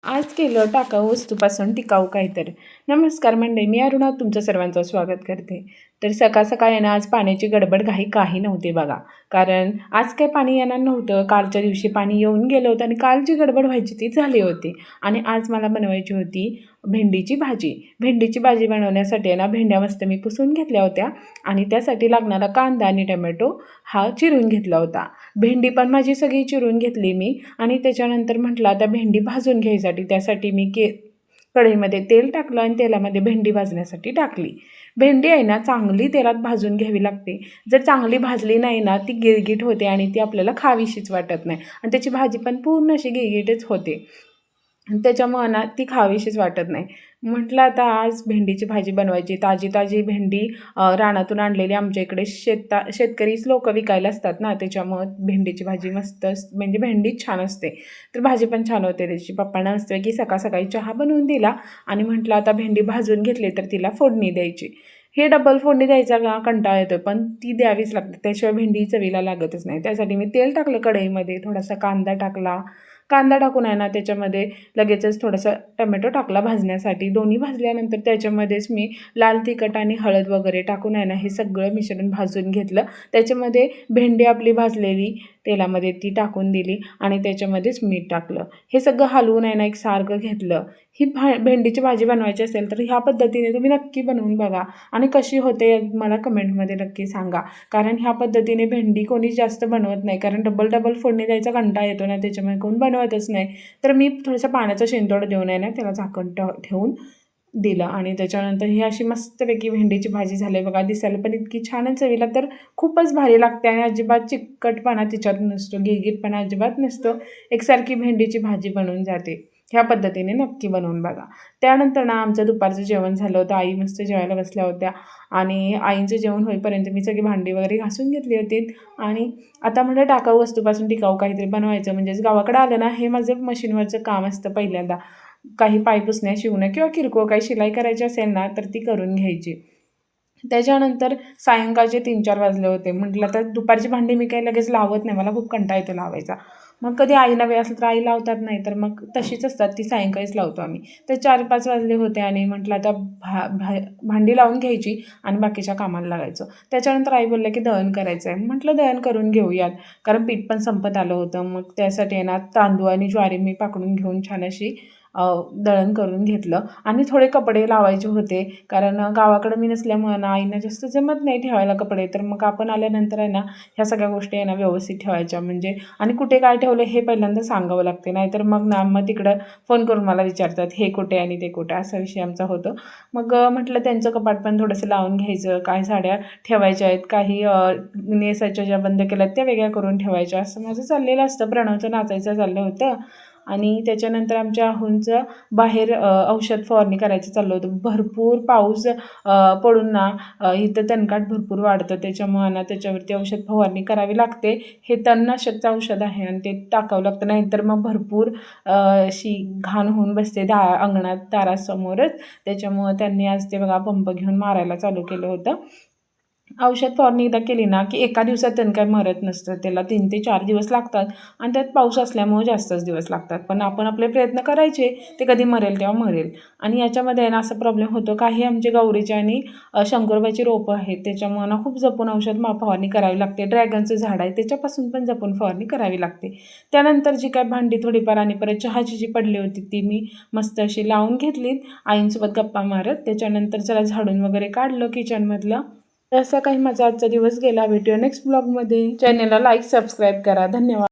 आज केलं टाकाऊ वस्तूपासून टिकाऊ काहीतरी. नमस्कार मंडळी, मी अरुणा तुमचं सर्वांचं स्वागत करते. तर सकाळ सकाळ आहे ना, आज पाण्याची गडबड घाई काही नव्हती बघा. कारण आज काही पाणी येणार नव्हतं. कालच्या दिवशी पाणी येऊन गेलं होतं आणि काल जी गडबड व्हायची ती झाली होती. आणि आज मला बनवायची होती भेंडीची भाजी. भेंडीची भाजी बनवण्यासाठी आहे ना, भेंड्या मस्त मी पुसून घेतल्या होत्या आणि त्यासाठी लागणारा कांदा आणि टोमॅटो हा चिरून घेतला होता. भेंडी पण माझी सगळी चिरून घेतली मी आणि त्याच्यानंतर म्हटलं आता भेंडी भाजून घ्यायसाठी त्यासाठी मी कढईमध्ये तेल टाकलं आणि तेलामध्ये भेंडी भाजण्यासाठी टाकली. भेंडी आहे ना चांगली तेलात भाजून घ्यावी लागते. जर चांगली भाजली नाही ना ती गिळगिट होते आणि ती आपल्याला खावीशीच वाटत नाही आणि त्याची भाजी पण पूर्ण अशी गिळगिटच होते. त्याच्यामुळं ना ती खावीशीच वाटत नाही. म्हटलं आता आज भेंडीची भाजी बनवायची. ताजी ताजी भेंडी रानातून आणलेली आमच्या इकडे शेतकरीच लोक विकायला असतात ना, त्याच्यामुळं भेंडीची भाजी मस्त म्हणजे भेंडीच छान असते. तर भाजी पण छान होते त्याची. पप्पांना असतं की सकाळ सकाळी चहा बनवून दिला आणि म्हटलं आता भेंडी भाजून घेतली तर तिला फोडणी द्यायची. हे डबल फोडणी द्यायचा का कंटाळा येतो, पण ती द्यावीच लागते. त्याशिवाय भेंडी चवीला लागतच नाही. त्यासाठी मी तेल टाकलं कढईमध्ये, थोडासा कांदा टाकला. कांदा टाकून आहे ना त्याच्यामध्ये लगेचच थोडासा टोमॅटो टाकला भाजण्यासाठी. दोन्ही भाजल्यानंतर त्याच्यामध्येच मी लाल तिखट आणि हळद वगैरे टाकून आहे ना हे सगळं मिश्रण भाजून घेतलं. त्याच्यामध्ये भेंडी आपली भाजलेली तेलामध्ये ती टाकून दिली आणि त्याच्यामध्येच मीठ टाकलं. हे सगळं हलवून आहे ना एकसारखं घेतलं. ही भेंडीची भाजी बनवायची असेल तर ह्या पद्धतीने तुम्ही नक्की बनवून बघा आणि कशी होते मला कमेंटमध्ये नक्की सांगा. कारण ह्या पद्धतीने भेंडी कोणी जास्त बनवत नाही, कारण डबल डबल फोडणी द्यायचा कंटाळा येतो ना, त्याच्यामुळे कोण बनवतच नाही. तर मी थोडंसं पाण्याचा शिंतोड देऊन आहे ना त्याला झाकण ठेवून दिलं आणि त्याच्यानंतर ही अशी मस्तपैकी भेंडीची भाजी झाली बघा. दिसायला पण इतकी छान चवीला तर खूपच भारी लागते आणि अजिबात चिकटपणा तिच्यात नसतो, गिळगिटपणा अजिबात नसतो. एकसारखी भेंडीची भाजी बनवून जाते. ह्या पद्धतीने नक्की बनवून बघा. त्यानंतर ना आमचं दुपारचं जेवण झालं होतं. आई मस्त जेवायला बसल्या होत्या आणि आईंचं जेवण होईपर्यंत मी सगळी भांडी वगैरे घासून घेतली होती. आणि आता म्हटलं टाकाऊ वस्तूपासून टिकाऊ काहीतरी बनवायचं. म्हणजेच गावाकडे आलं ना हे माझं मशीनवरचं काम असतं पहिल्यांदा. काही पाय पुसण्या शिवणं किंवा किरकोळ काही शिलाई करायची असेल ना तर ती करून घ्यायची. त्याच्यानंतर सायंकाळचे 3-4 वाजले होते. म्हटलं तर दुपारची भांडी मी काही लगेच लावत नाही, मला खूप कंटाळा येतो लावायचा. मग कधी आईला वेळ असला तर आई लावतात, नाही तर मग तशीच असतात ती सायंकाळीच लावतो आम्ही. तर 4-5 वाजले होते आणि म्हटलं आता भांडी लावून घ्यायची आणि बाकीच्या कामाला लागायचं. त्याच्यानंतर आई बोलल्या की दळण करायचं आहे. म्हटलं दळण करून घेऊयात, कारण पीठ पण संपत आलं होतं. मग त्यासाठी आहे ना तांदूळ आणि ज्वारी मी पाकडून घेऊन छान अशी दळण करून घेतलं आणि थोडे कपडे लावायचे होते. कारण गावाकडं मी नसल्यामुळं ना आईना जास्त जमत नाही ठेवायला कपडे. तर मग आपण आल्यानंतर आहे ना ह्या सगळ्या गोष्टी आहे ना व्यवस्थित ठेवायच्या. म्हणजे आणि कुठे काय ठेवलं हे पहिल्यांदा सांगावं लागते, नाहीतर मग तिकडं फोन करून मला विचारतात हे कुठे आणि ते कुठे, असा विषय आमचा होतो. मग म्हटलं त्यांचं कपाट पण थोडंसं लावून घ्यायचं. काय साड्या ठेवायच्या आहेत, काही नेसायच्या ज्या बंद केल्यात त्या वेगळ्या करून ठेवायच्या, असं माझं चाललेलं असतं. प्रणवचं नाचायचं चाललं होतं आणि त्याच्यानंतर आमच्या आहोंचं बाहेर औषध फवारणी करायचं चाललं होतं. भरपूर पाऊस पडून ना इथं तणकाट भरपूर वाढतं, त्याच्यामुळे ना त्याच्यावरती औषध फवारणी करावी लागते. हे तणनाशकचं औषध आहे आणि ते टाकावं लागतं, नाहीतर मग भरपूर अशी घाण होऊन बसते अंगणात दारासमोरच. त्याच्यामुळं त्यांनी आज ते बघा पंप घेऊन मारायला चालू केलं होतं. औषध फवारणी एकदा केली ना की एका दिवसात तण काय मरत नसतं, त्याला 3 ते 4 दिवस लागतात आणि त्यात पाऊस असल्यामुळे जास्तच दिवस लागतात. पण आपण आपले प्रयत्न करायचे, ते कधी मरेल तेव्हा मरेल. आणि याच्यामध्ये ना असा प्रॉब्लेम होतो, काही आमचे गौरीचे आणि शंकरबाईची रोपं आहेत, त्याच्यामुळे ना खूप जपून औषध फवारणी करावी लागते. ड्रॅगनचं झाड आहे त्याच्यापासून पण जपून फवारणी करावी लागते. त्यानंतर जी काय भांडी थोडीफार आणि परत चहाची जी पडली होती ती मी मस्त अशी लावून घेतली आईंसोबत गप्पा मारत. त्याच्यानंतर जरा झाडून वगैरे काढलं किचनमधलं. असा काही माझा आजचा दिवस गेला. भेटूया नेक्स्ट ब्लॉगमध्ये. चॅनलला लाईक सबस्क्राईब करा. धन्यवाद.